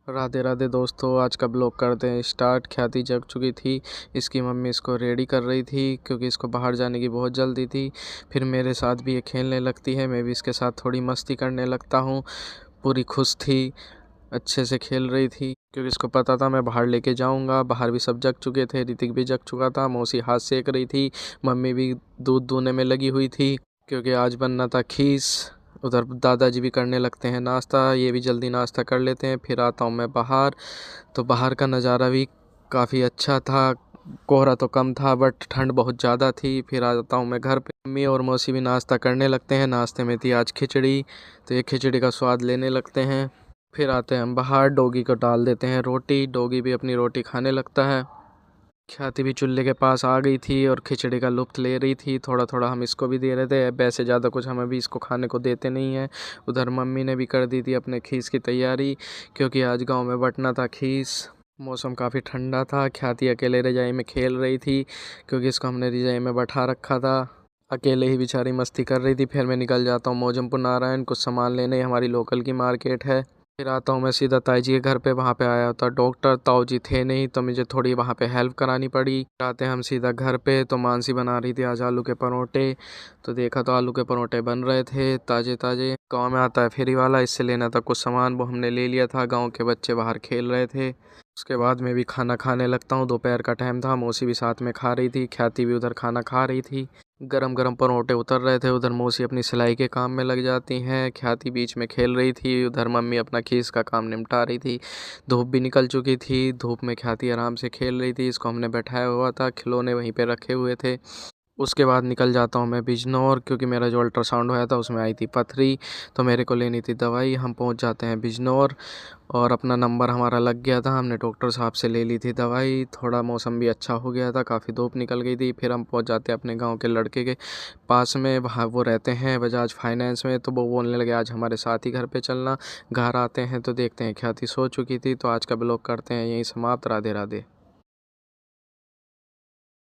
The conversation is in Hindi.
राधे राधे दोस्तों, आज का ब्लॉग करते हैं स्टार्ट। ख्याति जग चुकी थी, इसकी मम्मी इसको रेडी कर रही थी क्योंकि इसको बाहर जाने की बहुत जल्दी थी। फिर मेरे साथ भी ये खेलने लगती है, मैं भी इसके साथ थोड़ी मस्ती करने लगता हूँ। पूरी खुश थी, अच्छे से खेल रही थी क्योंकि इसको पता था मैं बाहर लेके जाऊंगा। बाहर भी सब जग चुके थे, ऋतिक भी जग चुका था, मौसी हाथ सेक रही थी, मम्मी भी दूध दूहने में लगी हुई थी क्योंकि आज बनना था खीस। उधर दादाजी भी करने लगते हैं नाश्ता, ये भी जल्दी नाश्ता कर लेते हैं। फिर आता हूँ मैं बाहर, तो बाहर का नज़ारा भी काफ़ी अच्छा था। कोहरा तो कम था बट ठंड बहुत ज़्यादा थी। फिर आ जाता हूँ मैं घर पे, मम्मी और मौसी भी नाश्ता करने लगते हैं। नाश्ते में थी आज खिचड़ी, तो ये खिचड़ी का स्वाद लेने लगते हैं। फिर आते हैं हम बाहर, डॉगी को डाल देते हैं रोटी, डॉगी भी अपनी रोटी खाने लगता है। ख्याति भी चूल्हे के पास आ गई थी और खिचड़ी का लुत्फ़ ले रही थी। थोड़ा थोड़ा हम इसको भी दे रहे थे, वैसे ज़्यादा कुछ हम अभी इसको खाने को देते नहीं हैं। उधर मम्मी ने भी कर दी थी अपने खीस की तैयारी क्योंकि आज गांव में बंटना था खीस। मौसम काफ़ी ठंडा था। ख्याति अकेले रजाई में खेल रही थी क्योंकि इसको हमने रजाई में बैठा रखा था। अकेले ही बेचारी मस्ती कर रही थी। फिर मैं निकल जाता हूँ मौजमपुर नारायण, कुछ सामान लेने, हमारी लोकल की मार्केट है। फिर आता हूँ मैं सीधा ताई जी के घर पे, वहाँ पे आया होता डॉक्टर, ताऊ जी थे नहीं तो मुझे थोड़ी वहाँ पे हेल्प करानी पड़ी। फिर आते हैं हम सीधा घर पे, तो मानसी बना रही थी आज आलू के परोठे। तो देखा तो आलू के परोठे बन रहे थे ताज़े ताज़े। गाँव में आता है फेरी वाला, इससे लेना था कुछ सामान, वो हमने ले लिया था। गाँव के बच्चे बाहर खेल रहे थे। उसके बाद मैं भी खाना खाने लगता हूँ। दोपहर का टाइम था, मौसी भी साथ में खा रही थी, ख्याति भी उधर खाना खा रही थी। गरम गरम परोठे उतर रहे थे, उधर मौसी अपनी सिलाई के काम में लग जाती हैं, ख्याति बीच में खेल रही थी, उधर मम्मी अपना खीस का काम निपटा रही थी। धूप भी निकल चुकी थी, धूप में ख्याति आराम से खेल रही थी। इसको हमने बैठाया हुआ था, खिलौने वहीं पे रखे हुए थे। उसके बाद निकल जाता हूँ मैं बिजनौर क्योंकि मेरा जो अल्ट्रासाउंड हुआ था उसमें आई थी पथरी, तो मेरे को लेनी थी दवाई। हम पहुँच जाते हैं बिजनौर और अपना नंबर हमारा लग गया था, हमने डॉक्टर साहब से ले ली थी दवाई। थोड़ा मौसम भी अच्छा हो गया था, काफ़ी धूप निकल गई थी। फिर हम पहुँच जाते हैं अपने गांव के लड़के के पास में, वहाँ वो रहते हैं बजाज फाइनेंस में। तो वो बोलने लगे आज हमारे साथ ही घर पे चलना। घर आते हैं तो देखते हैं ख्याति सो चुकी थी। तो आज का ब्लॉग करते हैं यहीं समाप्त। राधे राधे।